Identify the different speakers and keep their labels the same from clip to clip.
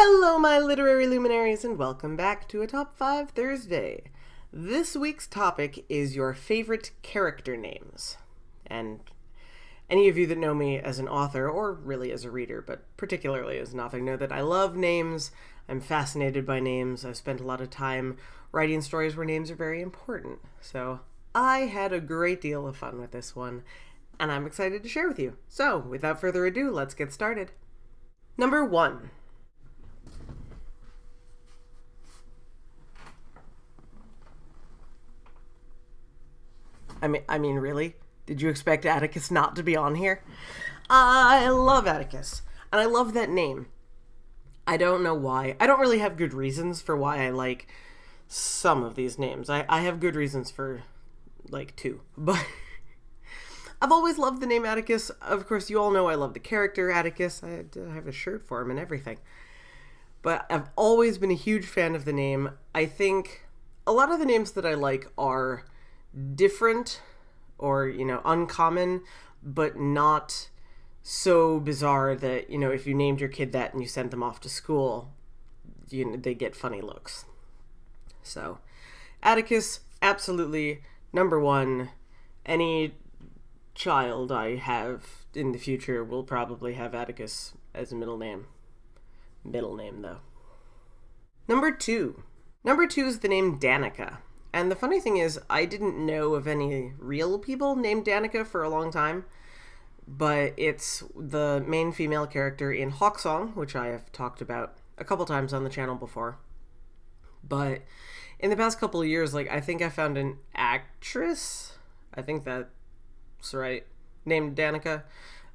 Speaker 1: Hello, my literary luminaries, and welcome back to a Top 5 Thursday. This week's topic is your favorite character names. And any of you that know me as an author, or really as a reader, but particularly as an author, know that I love names. I'm fascinated by names. I've spent a lot of time writing stories where names are very important. So I had a great deal of fun with this one, and I'm excited to share with you. So, without further ado, let's get started. Number 1. I mean, really? Did you expect Atticus not to be on here? I love Atticus, and I love that name. I don't know why. I don't really have good reasons for why I like some of these names. I have good reasons for, like, 2. But I've always loved the name Atticus. Of course, you all know I love the character Atticus. I have a shirt for him and everything. But I've always been a huge fan of the name. I think a lot of the names that I like are different or, uncommon, but not so bizarre that, if you named your kid that and you sent them off to school, they get funny looks. So, Atticus, absolutely number 1. Any child I have in the future will probably have Atticus as a middle name. Middle name, though. Number 2. Number 2 is the name Danica. And the funny thing is, I didn't know of any real people named Danica for a long time, but it's the main female character in Hawksong, which I have talked about a couple times on the channel before. But in the past couple of years, I think I found an actress, I think that's right, named Danica.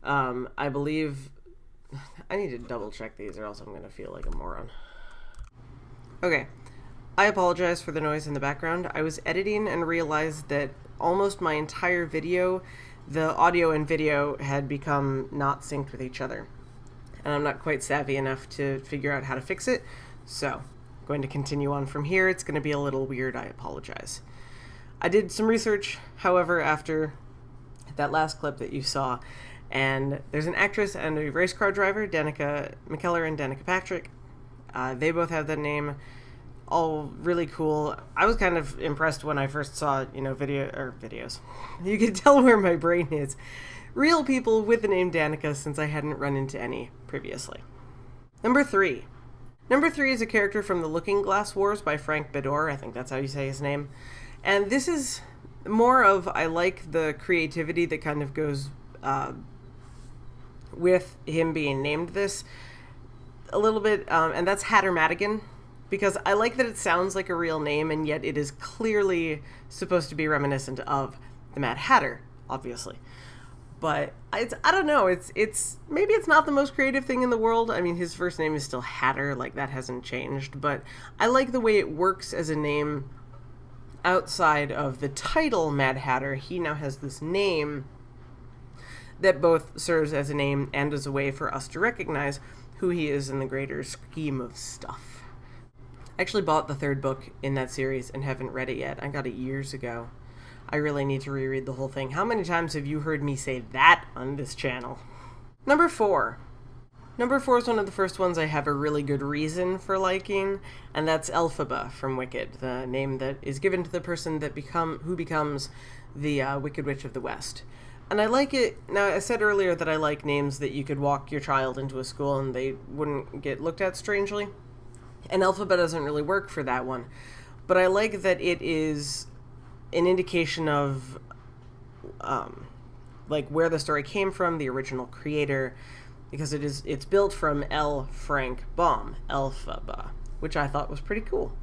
Speaker 1: I believe, I need to double check these or else I'm going to feel like a moron. Okay. I apologize for the noise in the background. I was editing and realized that almost my entire video, the audio and video had become not synced with each other. And I'm not quite savvy enough to figure out how to fix it. So, I'm going to continue on from here. It's going to be a little weird. I apologize. I did some research, however, after that last clip that you saw. And there's an actress and a race car driver, Danica McKellar and Danica Patrick. They both have that name. All really cool. I was kind of impressed when I first saw, videos. You can tell where my brain is. Real people with the name Danica, since I hadn't run into any previously. Number 3. Number 3 is a character from The Looking Glass Wars by Frank Bedore. I think that's how you say his name. And this is more of, I like the creativity that kind of goes with him being named this a little bit, and that's Hatter Madigan. Because I like that it sounds like a real name, and yet it is clearly supposed to be reminiscent of the Mad Hatter, obviously. But I don't know. It's maybe it's not the most creative thing in the world. I mean, his first name is still Hatter, that hasn't changed. But I like the way it works as a name outside of the title Mad Hatter. He now has this name that both serves as a name and as a way for us to recognize who he is in the greater scheme of stuff. I actually bought the 3rd book in that series and haven't read it yet. I got it years ago. I really need to reread the whole thing. How many times have you heard me say that on this channel? Number 4. Number 4 is one of the first ones I have a really good reason for liking, and that's Elphaba from Wicked, the name that is given to the person that who becomes the Wicked Witch of the West. And I like it. Now, I said earlier that I like names that you could walk your child into a school and they wouldn't get looked at strangely. And Elphaba doesn't really work for that one. But I like that it is an indication of, where the story came from, the original creator, because it's built from L. Frank Baum, Elphaba, which I thought was pretty cool.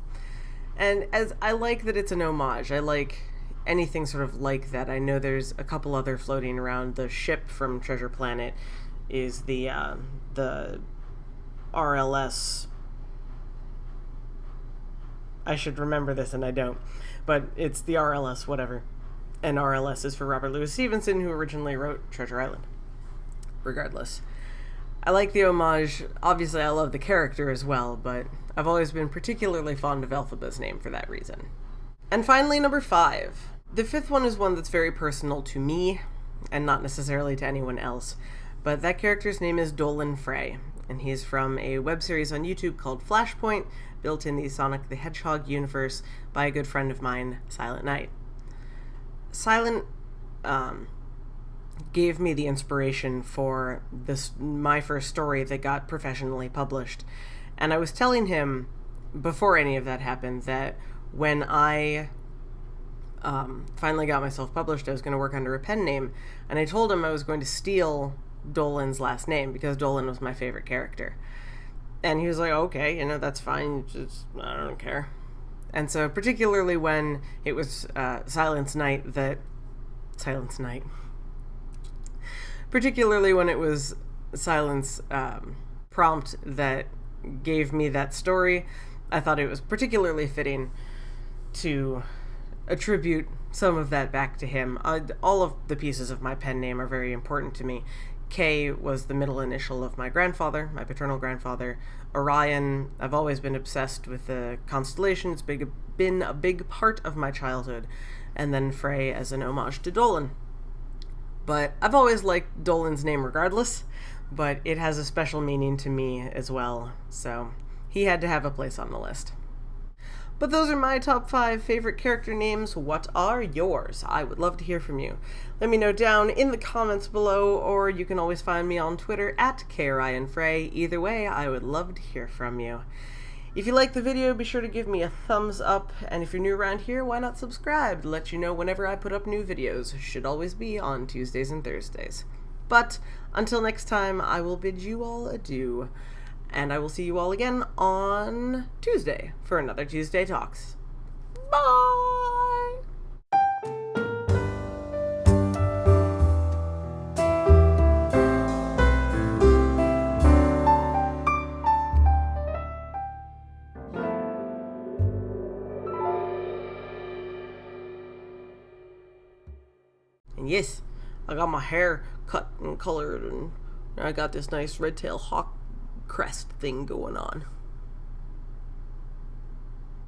Speaker 1: And as I like that it's an homage. I like anything sort of like that. I know there's a couple other floating around. The ship from Treasure Planet is the RLS. I should remember this, and I don't. But it's the RLS whatever. And RLS is for Robert Louis Stevenson, who originally wrote Treasure Island. Regardless. I like the homage. Obviously, I love the character as well, but I've always been particularly fond of Elphaba's name for that reason. And finally, number 5. The 5th one is one that's very personal to me, and not necessarily to anyone else. But that character's name is Dolan Frey. and he's from a web series on YouTube called Flashpoint, built in the Sonic the Hedgehog universe by a good friend of mine, Silent Knight. Silent gave me the inspiration for my first story that got professionally published. And I was telling him before any of that happened that when I finally got myself published, I was going to work under a pen name, and I told him I was going to steal Dolan's last name because Dolan was my favorite character. And he was like, okay, that's fine, just, I don't care. And so particularly when it was particularly when it was Silence prompt that gave me that story, I thought it was particularly fitting to attribute some of that back to him. All of the pieces of my pen name are very important to me. K was the middle initial of my grandfather, my paternal grandfather. Orion, I've always been obsessed with the constellation. It's been a big part of my childhood. And then Frey as an homage to Dolan. But I've always liked Dolan's name regardless, but it has a special meaning to me as well, so he had to have a place on the list. But those are my top 5 favorite character names. What are yours? I would love to hear from you. Let me know down in the comments below, or you can always find me on Twitter at KRyanFrey. Either way, I would love to hear from you. If you liked the video, be sure to give me a thumbs up, and if you're new around here, why not subscribe to let you know whenever I put up new videos. Should always be on Tuesdays and Thursdays. But until next time, I will bid you all adieu. And I will see you all again on Tuesday for another Tuesday Talks. Bye! And yes, I got my hair cut and colored, and I got this nice red tail hawk crest thing going on.